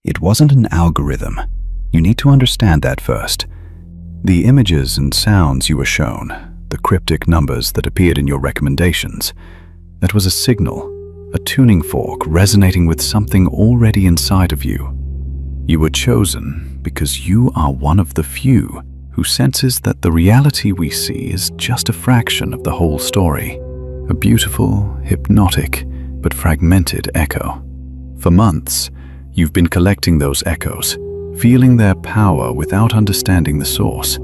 It wasn't an algorithm. You need to understand that first. The images and sounds you were shown, the cryptic numbers that appeared in your recommendations, that was a signal, a tuning fork resonating with something already inside of you. You were chosen because you are one of the few who senses that the reality we see is just a fraction of the whole story, a beautiful, hypnotic, but fragmented echo. For months, you've been collecting those echoes, feeling their power without understanding the source.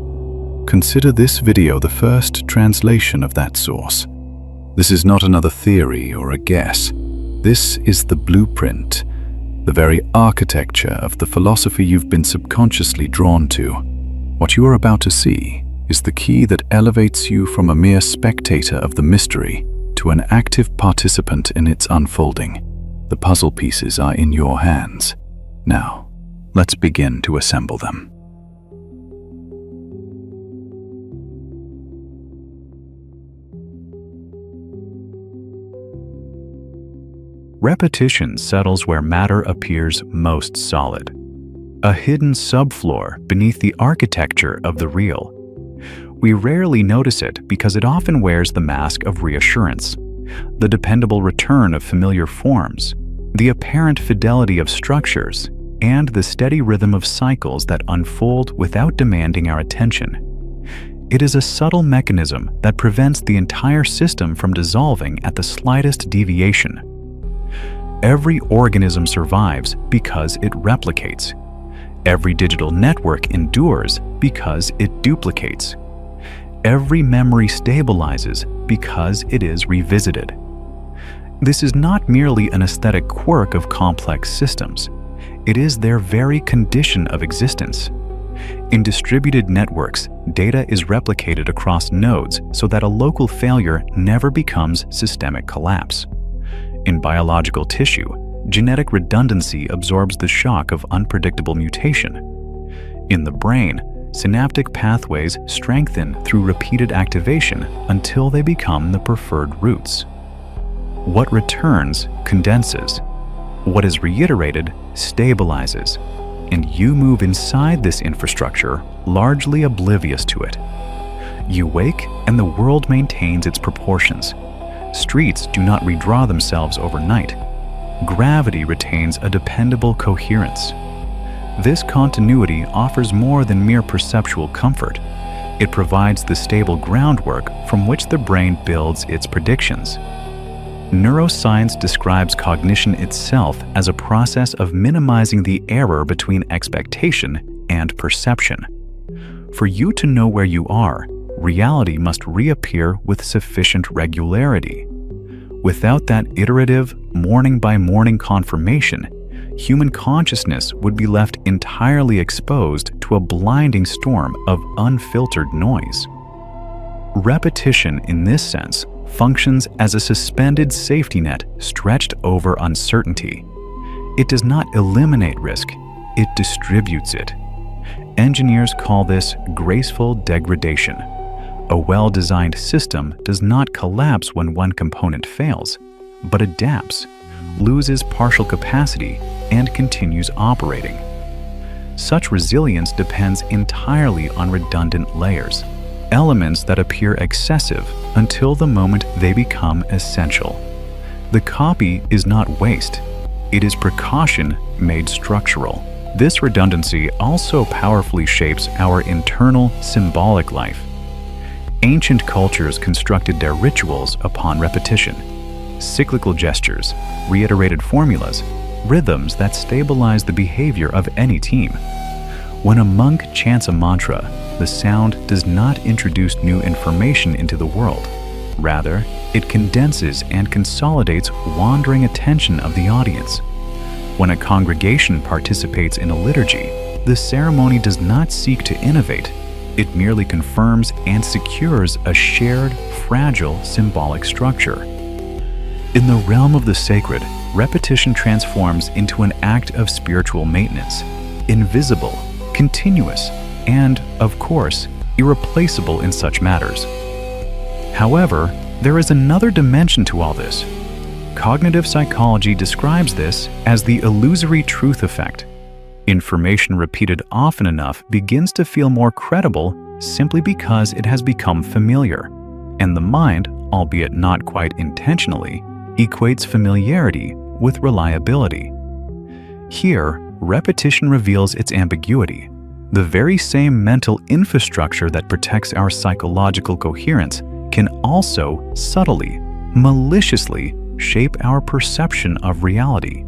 Consider this video the first translation of that source. This is not another theory or a guess. This is the blueprint, the very architecture of the philosophy you've been subconsciously drawn to. What you are about to see is the key that elevates you from a mere spectator of the mystery to an active participant in its unfolding. The puzzle pieces are in your hands. Now, let's begin to assemble them. Repetition settles where matter appears most solid, a hidden subfloor beneath the architecture of the real. We rarely notice it because it often wears the mask of reassurance, the dependable return of familiar forms, the apparent fidelity of structures, and the steady rhythm of cycles that unfold without demanding our attention. It is a subtle mechanism that prevents the entire system from dissolving at the slightest deviation. Every organism survives because it replicates. Every digital network endures because it duplicates. Every memory stabilizes because it is revisited. This is not merely an aesthetic quirk of complex systems. It is their very condition of existence. In distributed networks, data is replicated across nodes so that a local failure never becomes systemic collapse. In biological tissue, genetic redundancy absorbs the shock of unpredictable mutation. In the brain, synaptic pathways strengthen through repeated activation until they become the preferred routes. What returns condenses. What is reiterated stabilizes, and you move inside this infrastructure, largely oblivious to it. You wake, and the world maintains its proportions. Streets do not redraw themselves overnight. Gravity retains a dependable coherence. This continuity offers more than mere perceptual comfort. It provides the stable groundwork from which the brain builds its predictions. Neuroscience describes cognition itself as a process of minimizing the error between expectation and perception. For you to know where you are, reality must reappear with sufficient regularity. Without that iterative, morning-by-morning confirmation, human consciousness would be left entirely exposed to a blinding storm of unfiltered noise. Repetition, in this sense, functions as a suspended safety net stretched over uncertainty. It does not eliminate risk, it distributes it. Engineers call this graceful degradation. A well-designed system does not collapse when one component fails, but adapts, loses partial capacity, and continues operating. Such resilience depends entirely on redundant layers, elements that appear excessive until the moment they become essential. The copy is not waste, it is precaution made structural. This redundancy also powerfully shapes our internal symbolic life. Ancient cultures constructed their rituals upon repetition. Cyclical gestures, reiterated formulas, rhythms that stabilize the behavior of any team. When a monk chants a mantra, the sound does not introduce new information into the world. Rather, it condenses and consolidates wandering attention of the audience. When a congregation participates in a liturgy, the ceremony does not seek to innovate. It merely confirms and secures a shared, fragile symbolic structure. In the realm of the sacred, repetition transforms into an act of spiritual maintenance, invisible, continuous, and, of course, irreplaceable in such matters. However, there is another dimension to all this. Cognitive psychology describes this as the illusory truth effect, Information repeated often enough begins to feel more credible simply because it has become familiar, and the mind, albeit not quite intentionally, equates familiarity with reliability. Here, repetition reveals its ambiguity. The very same mental infrastructure that protects our psychological coherence can also subtly, maliciously shape our perception of reality.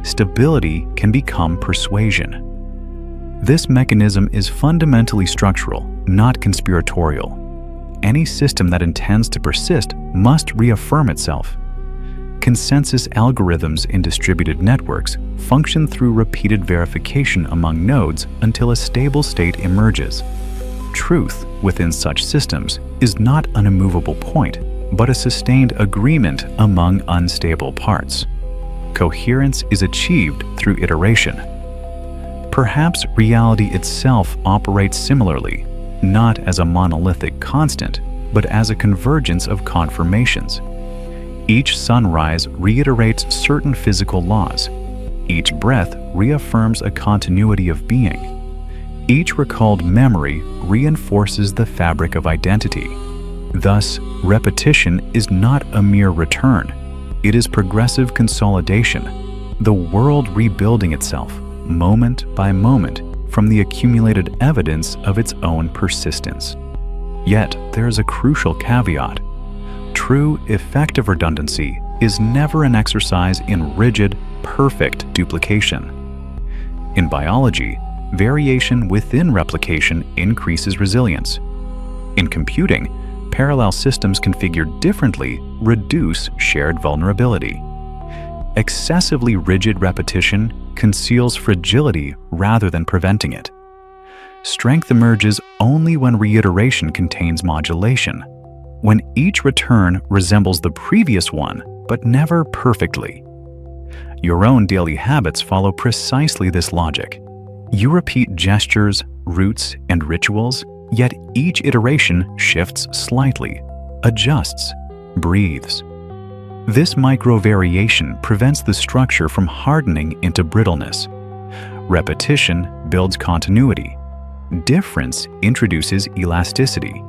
Stability can become persuasion. This mechanism is fundamentally structural, not conspiratorial. Any system that intends to persist must reaffirm itself. Consensus algorithms in distributed networks function through repeated verification among nodes until a stable state emerges. Truth within such systems is not an immovable point, but a sustained agreement among unstable parts. Coherence is achieved through iteration. Perhaps reality itself operates similarly, not as a monolithic constant, but as a convergence of confirmations. Each sunrise reiterates certain physical laws. Each breath reaffirms a continuity of being. Each recalled memory reinforces the fabric of identity. Thus, repetition is not a mere return. It is progressive consolidation, the world rebuilding itself, moment by moment, from the accumulated evidence of its own persistence. Yet, there is a crucial caveat. True, effective redundancy is never an exercise in rigid, perfect duplication. In biology, variation within replication increases resilience. In computing, parallel systems configured differently reduce shared vulnerability. Excessively rigid repetition conceals fragility rather than preventing it. Strength emerges only when reiteration contains modulation, when each return resembles the previous one, but never perfectly. Your own daily habits follow precisely this logic. You repeat gestures, routes, and rituals, yet each iteration shifts slightly, adjusts, breathes. This micro-variation prevents the structure from hardening into brittleness. Repetition builds continuity. Difference introduces elasticity.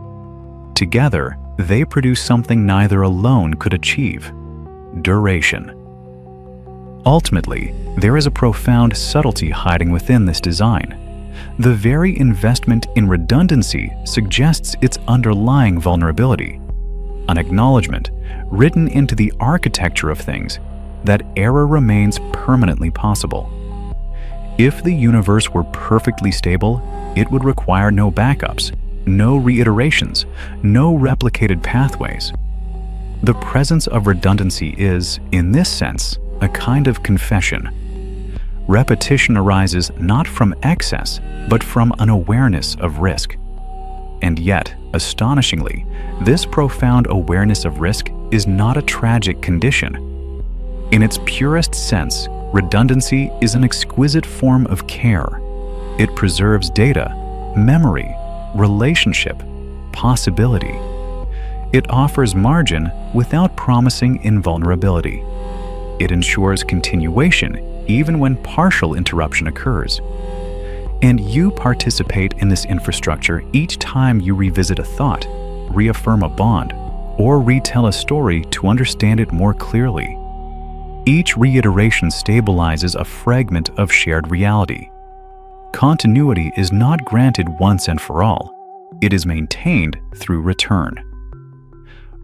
Together, they produce something neither alone could achieve: duration. Ultimately, there is a profound subtlety hiding within this design. The very investment in redundancy suggests its underlying vulnerability, an acknowledgement, written into the architecture of things, that error remains permanently possible. If the universe were perfectly stable, it would require no backups, no reiterations, no replicated pathways. The presence of redundancy is, in this sense, a kind of confession. Repetition arises not from excess, but from an awareness of risk. And yet, astonishingly, this profound awareness of risk is not a tragic condition. In its purest sense, redundancy is an exquisite form of care. It preserves data, memory, relationship, possibility. It offers margin without promising invulnerability. It ensures continuation even when partial interruption occurs. And you participate in this infrastructure each time you revisit a thought, reaffirm a bond, or retell a story to understand it more clearly. Each reiteration stabilizes a fragment of shared reality. Continuity is not granted once and for all. It is maintained through return.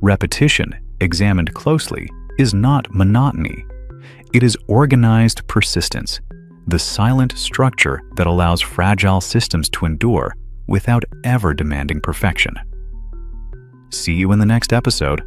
Repetition, examined closely, is not monotony. It is organized persistence, the silent structure that allows fragile systems to endure without ever demanding perfection. See you in the next episode.